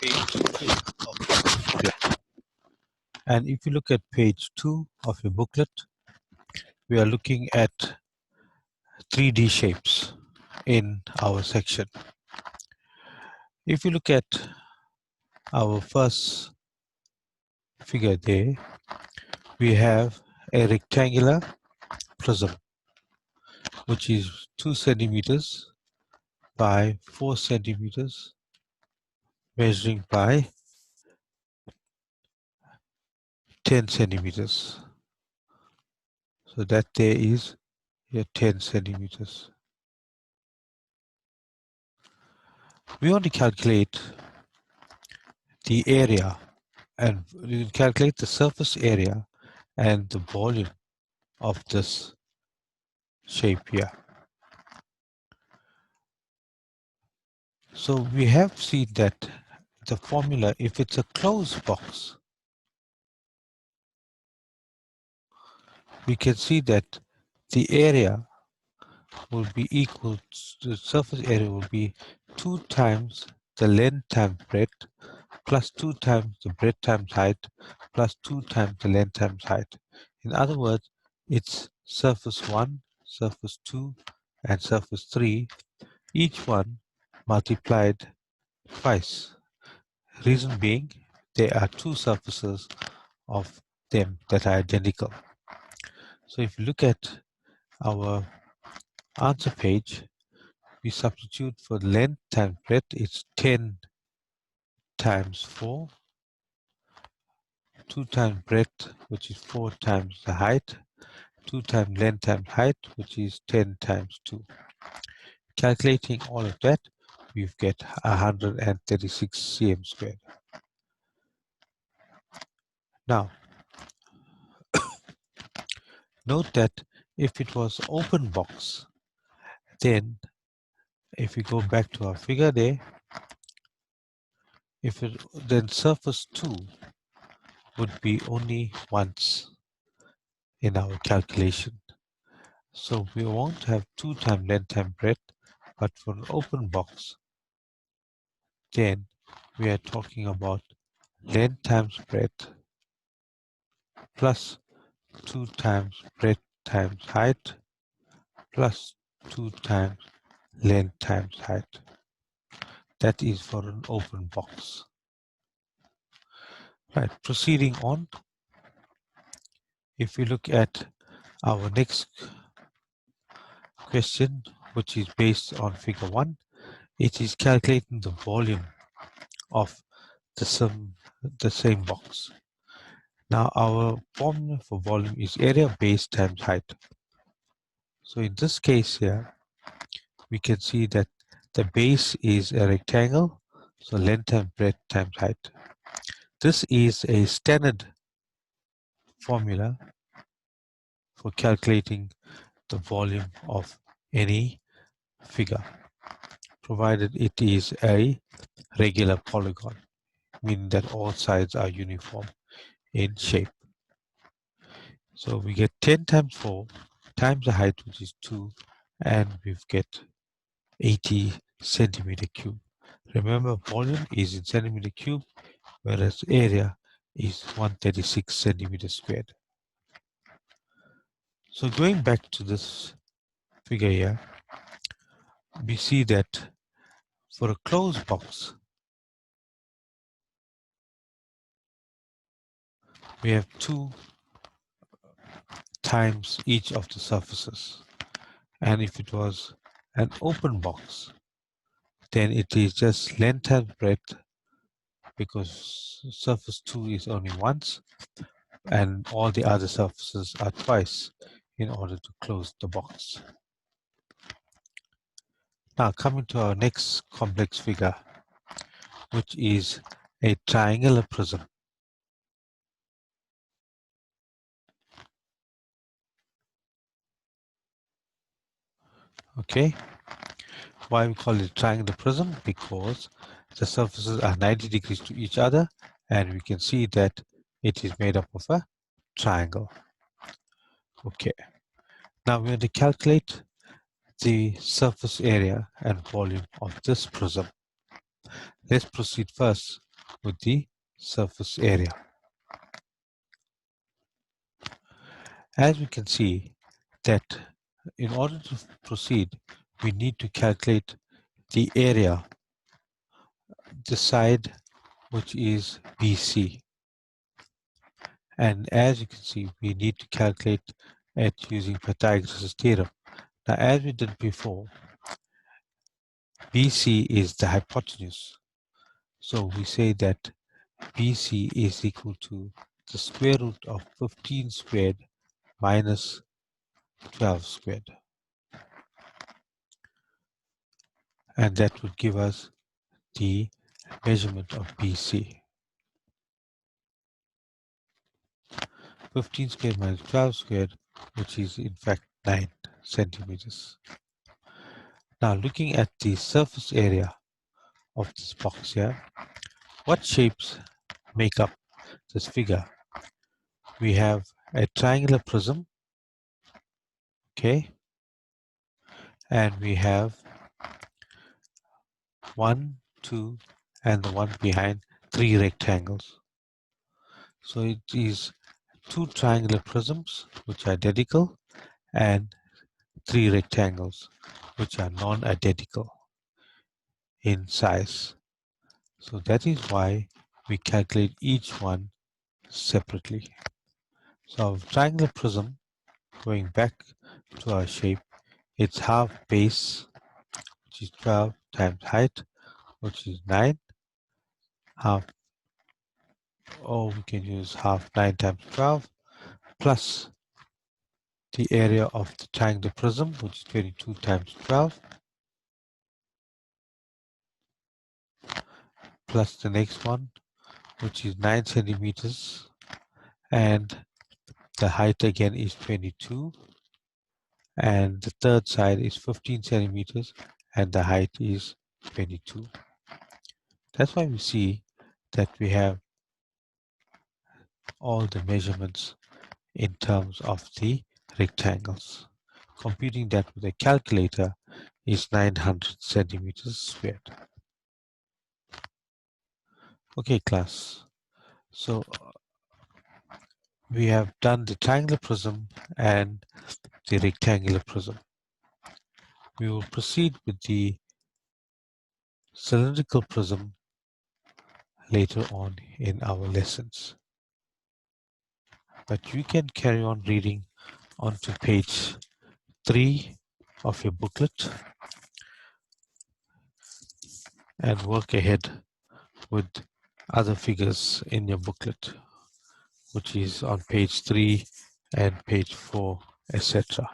page 2 of your booklet. And if you look at page 2 of your booklet, we are looking at 3D shapes in our section. If you look at our first figure there, we have a rectangular prism, which is 2 centimeters by 4 centimeters, measuring by 10 centimeters. So that there is your 10 centimeters. We want to calculate the area, and we can calculate the surface area and the volume of this shape here. So we have seen that the formula, if it's a closed box, we can see that the area will be equal to the surface area will be 2 times the length times breadth plus 2 times the breadth times height plus 2 times the length times height. In other words, it's surface 1, surface 2, and surface 3, each one multiplied twice. Reason being, there are 2 surfaces of them that are identical. So if you look at our answer page, we substitute for length times breadth, it's 10 times 4, 2 times breadth, which is 4 times the height, 2 times length times height, which is 10 times 2. Calculating all of that, we get 136 cm squared. Now, note that if it was open box, then if we go back to our figure there, then surface 2 would be only once in our calculation. So we won't have 2 times length times breadth, but for an open box, then we are talking about length times breadth plus 2 times breadth times height plus 2 times length times height. That is for an open box. Right, proceeding on, if we look at our next question, which is based on figure 1, it is calculating the volume of the same box. Now our formula for volume is area base times height. So in this case here, we can see that the base is a rectangle, so length times breadth times height. This is a standard formula for calculating the volume of any figure, provided it is a regular polygon, meaning that all sides are uniform in shape. So we get 10 times 4 times the height, which is 2, and we get 80 centimeter cube. Remember, volume is in centimeter cube, whereas area is 136 centimeters squared. So going back to this figure here, we see that for a closed box, we have 2 times each of the surfaces. And if it was an open box, then it is just length times breadth, because surface 2 is only once, and all the other surfaces are twice in order to close the box. Now coming to our next complex figure, which is a triangular prism. Okay, why we call it triangular prism? Because the surfaces are 90 degrees to each other, and we can see that it is made up of a triangle. Okay, now we're going to calculate the surface area and volume of this prism. Let's proceed first with the surface area. As we can see that in order to proceed, we need to calculate the area, the side which is BC. And as you can see, we need to calculate it using Pythagoras' theorem. Now, as we did before, BC is the hypotenuse. So we say that BC is equal to the square root of 15 squared minus 12 squared. And that would give us the measurement of BC. 15 squared minus 12 squared, which is in fact 9 centimeters. Now looking at the surface area of this box here, what shapes make up this figure? We have a triangular prism, okay, and we have 1, 2, and the one behind 3 rectangles. So it is 2 triangular prisms which are identical and 3 rectangles which are non-identical in size. So that is why we calculate each one separately. So our triangular prism, going back to our shape, it's half base, which is 12 times height, which is 9, half, or we can use half 9 times 12, plus the area of the triangular prism, which is 22 times 12, plus the next one, which is 9 centimeters, and the height again is 22, and the third side is 15 centimeters, and the height is 22. That's why we see that we have all the measurements in terms of the rectangles. Computing that with a calculator is 900 centimeters squared. Okay, class. So we have done the triangular prism and the rectangular prism. We will proceed with the cylindrical prism later on in our lessons. But you can carry on reading onto page 3 of your booklet and work ahead with other figures in your booklet, which is on page 3 and page 4, etc.